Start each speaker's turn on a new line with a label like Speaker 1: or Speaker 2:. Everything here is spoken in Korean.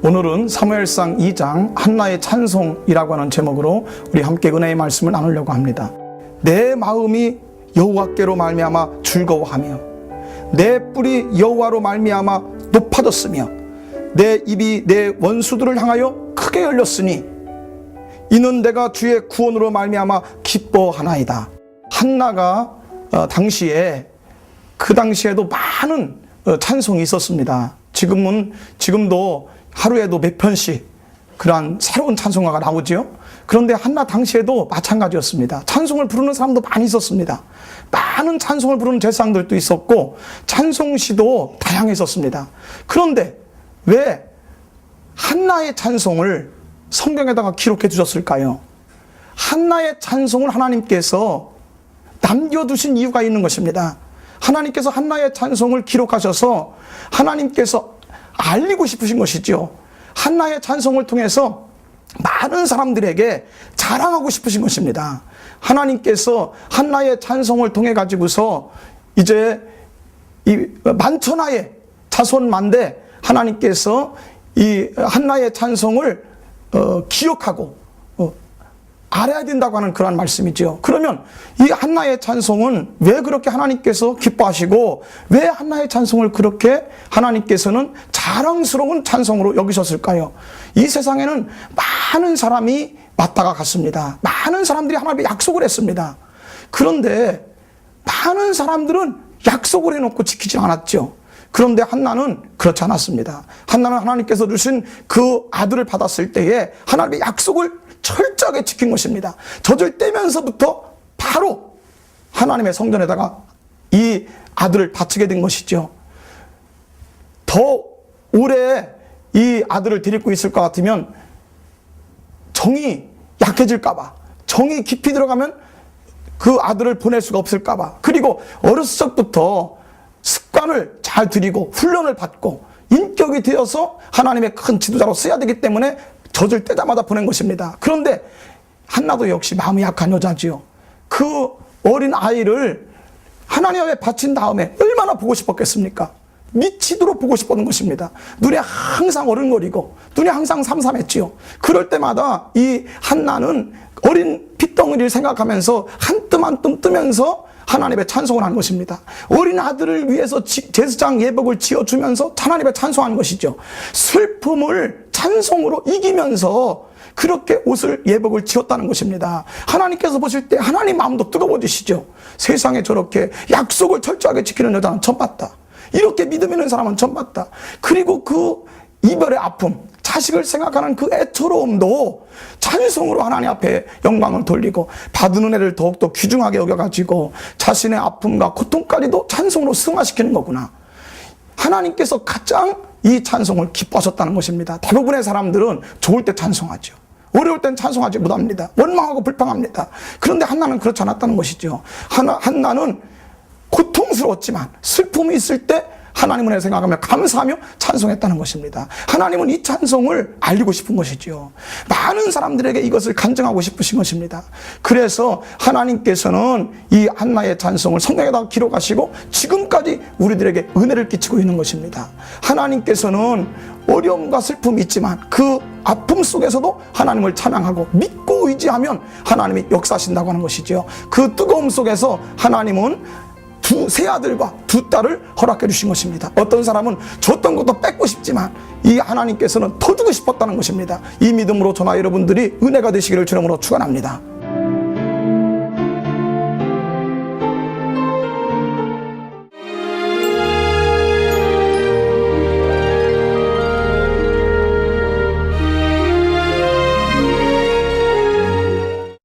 Speaker 1: 오늘은 사무엘상 2장 한나의 찬송이라고 하는 제목으로 우리 함께 은혜의 말씀을 나누려고 합니다. 내 마음이 여호와께로 말미암아 즐거워하며 내 뿔이 여호와로 말미암아 높아졌으며 내 입이 내 원수들을 향하여 크게 열렸으니 이는 내가 주의 구원으로 말미암아 기뻐하나이다. 한나가 그 당시에도 많은 찬송이 있었습니다. 지금도 하루에도 몇 편씩 그러한 새로운 찬송가가 나오죠. 그런데 한나 당시에도 마찬가지였습니다. 찬송을 부르는 사람도 많이 있었습니다. 많은 찬송을 부르는 제사장들도 있었고 찬송시도 다양했었습니다. 그런데 왜 한나의 찬송을 성경에다가 기록해 주셨을까요? 한나의 찬송을 하나님께서 남겨두신 이유가 있는 것입니다. 하나님께서 한나의 찬송을 기록하셔서 하나님께서 알리고 싶으신 것이죠. 한나의 찬송을 통해서 많은 사람들에게 자랑하고 싶으신 것입니다. 하나님께서 한나의 찬송을 통해 가지고서 이제 이 만천하의 자손만대 하나님께서 이 한나의 찬송을 기억하고 알아야 된다고 하는 그런 말씀이죠. 그러면 이 한나의 찬송은 왜 그렇게 하나님께서 기뻐하시고 왜 한나의 찬송을 그렇게 하나님께서는 자랑스러운 찬송으로 여기셨을까요? 이 세상에는 많은 사람이 왔다가 갔습니다. 많은 사람들이 하나님의 약속을 했습니다. 그런데 많은 사람들은 약속을 해놓고 지키지 않았죠. 그런데 한나는 그렇지 않았습니다. 한나는 하나님께서 주신 그 아들을 받았을 때에 하나님의 약속을 철저하게 지킨 것입니다. 젖을 떼면서부터 바로 하나님의 성전에다가 이 아들을 바치게 된 것이죠. 더 오래 이 아들을 데리고 있을 것 같으면 정이 약해질까봐, 정이 깊이 들어가면 그 아들을 보낼 수가 없을까봐, 그리고 어렸을 적부터 습관을 잘 들이고 훈련을 받고 인격이 되어서 하나님의 큰 지도자로 써야 되기 때문에 젖을 떼자마자 보낸 것입니다. 그런데 한나도 역시 마음이 약한 여자지요. 그 어린 아이를 하나님 앞에 바친 다음에 얼마나 보고 싶었겠습니까? 미치도록 보고 싶었던 것입니다. 눈에 항상 어른거리고 눈이 항상 삼삼했지요. 그럴 때마다 이 한나는 어린 핏덩어리를 생각하면서 한 뜸 한 뜸 뜨면서 하나님의 찬송을 하는 것입니다. 어린 아들을 위해서 제사장 예복을 지어주면서 하나님의 찬송하는 것이죠. 슬픔을 찬송으로 이기면서 그렇게 옷을 예복을 지었다는 것입니다. 하나님께서 보실 때 하나님 마음도 뜨거워지시죠. 세상에 저렇게 약속을 철저하게 지키는 여자는 처음 봤다. 이렇게 믿음 있는 사람은 처음 봤다. 그리고 그 이별의 아픔, 자식을 생각하는 그 애처로움도 찬송으로 하나님 앞에 영광을 돌리고 받은 은혜를 더욱더 귀중하게 여겨가지고 자신의 아픔과 고통까지도 찬송으로 승화시키는 거구나. 하나님께서 가장 이 찬송을 기뻐하셨다는 것입니다. 대부분의 사람들은 좋을 때 찬송하죠. 어려울 땐 찬송하지 못합니다. 원망하고 불평합니다. 그런데 한나는 그렇지 않았다는 것이죠. 한나는 고통스러웠지만 슬픔이 있을 때 하나님을 생각하며 감사하며 찬송했다는 것입니다. 하나님은 이 찬송을 알리고 싶은 것이지요. 많은 사람들에게 이것을 간증하고 싶으신 것입니다. 그래서 하나님께서는 이 한나의 찬송을 성경에다 기록하시고 지금까지 우리들에게 은혜를 끼치고 있는 것입니다. 하나님께서는 어려움과 슬픔이 있지만 그 아픔 속에서도 하나님을 찬양하고 믿고 의지하면 하나님이 역사하신다고 하는 것이죠. 그 뜨거움 속에서 하나님은 세 아들과 두 딸을 허락해 주신 것입니다. 어떤 사람은 줬던 것도 뺏고 싶지만 이 하나님께서는 더 주고 싶었다는 것입니다. 이 믿음으로 저나 여러분들이 은혜가 되시기를 주님으로 축원합니다.